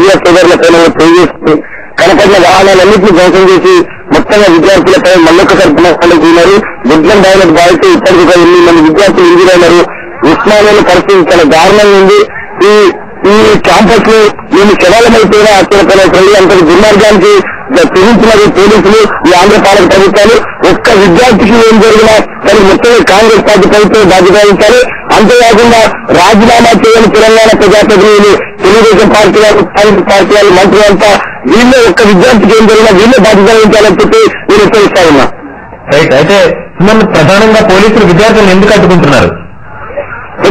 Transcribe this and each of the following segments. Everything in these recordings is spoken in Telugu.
మీడియా సోదరులపైన తెలియజేస్తూ కనపడిన వాహనాలన్నింటినీ ధ్వంసం చేసి మొత్తంగా విద్యార్థులపై మళ్ళొక్కసారి పునఃస్థానికున్నారు. గుడ్లం డైలర్ బాధితే ఇప్పటికీ 8 మంది విద్యార్థులు ఇంజరైనారు. ఉస్మానియాలో పరిస్థితి చాలా దారుణంగా ఉంది. ఈ క్యాంపస్ లో మేము శవాలమైపోయినా ఆశ్చర్యపడేది. అంతటి దుర్మార్గానికి చూపించినది పోలీసులు, ఈ ఆంధ్ర పాలక ప్రభుత్వాలు. ఒక్క విద్యార్థికి ఏం జరిగినా దానికి మొత్తంగా కాంగ్రెస్ పార్టీ ప్రభుత్వం బాధ్యత వహించాలి. అంతేకాకుండా రాజీనామా చేయని తెలంగాణ ప్రజాప్రతినిధులు, తెలుగుదేశం పార్టీ వాళ్ళు, కాంగ్రెస్ పార్టీ వాళ్ళు, మంత్రులు అంతా వీళ్ళే ఒక్క విద్యార్థికి ఏం జరిగినా వీళ్ళే బాధ్యత వహించాలని చెప్పి నేను హెచ్చరిస్తా ఉన్నా. రైట్. అయితే ప్రధానంగా పోలీసులు విద్యార్థులను ఎందుకు అడ్డుకుంటున్నారు?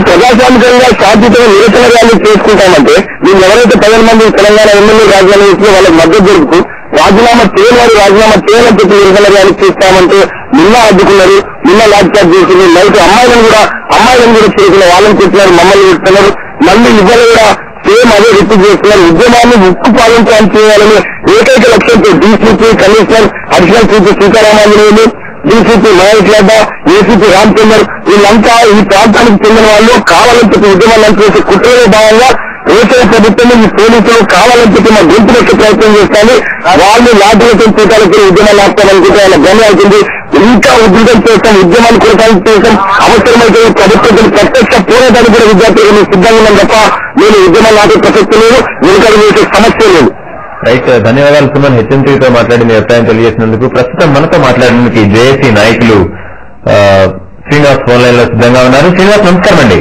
ప్రజాస్వామికంగా శాంతితో నిరసన ర్యాలీ చేసుకుంటామంటే మేము ఎవరైతే 10 మంది తెలంగాణ ఎమ్మెల్యే రాజీనామా చేసిన వాళ్ళకి మద్దతు జరుపుతూ రాజీనామా చేయని వారు రాజీనామా చేయాలని చెప్పి నిరసన ర్యాలీ చేస్తామంటే నిన్న అడ్డుకున్నారు. నిన్న లాఠీ చార్జ్ చేసింది. నైట్ అమ్మాయిలను కూడా చేసిన వాళ్ళని చెప్పినారు, మమ్మల్ని చెప్తున్నారు. మళ్ళీ ఇవాళ కూడా సేమ్ అదే రిపీట్ చేస్తున్నారు. ఉద్యమాన్ని ఉక్కు పాలించాలని చేయాలని ఏకైక లక్ష్యంతో DCP commissioner additional chief Seetharamanjaneyulu, DCP Mahesh Ladda, ACP Ramachandar వీళ్ళంతా ఈ ప్రాంతానికి చెందిన వాళ్ళు కావాలని చెప్పి ఉద్యమాన్ని చేసే కుట్రలో భాగంగా ఏకైక ప్రభుత్వం ఈ పోలీసులు కావాలని చెప్పి మా గొంతు పెట్టే ప్రయత్నం చేస్తాను. వాళ్ళు లాఠీలతో చూడాలని ఉద్యమాలు ఆపుతారనుకుంటే వాళ్ళ గమ్యం అవుతుంది. ఇంకా ఉద్యోగం చేస్తాం, ఉద్యమాన్ని కొనసాగించడం అవసరమైతే ప్రభుత్వం ప్రత్యక్ష పోరాటానికి కూడా విద్యార్థులు మేము సిద్ధంగా ఉన్నాం తప్ప నేను ఉద్యమాలు ఆపే ప్రసక్తి లేదు, వెనుకడు వేసే సమస్య లేదు. రైట్. ధన్యవాదాలు సుమన్, హెచ్ఎంటీతో మాట్లాడి మీ అభిప్రాయం తెలియజేసినందుకు. ప్రస్తుతం మనతో మాట్లాడడానికి జేఏసీ నాయకులు శ్రీనివాస్ ఫోన్ లైన్ లో సిద్ధంగా ఉన్నారు. శ్రీనివాస్, నమస్కారం అండి.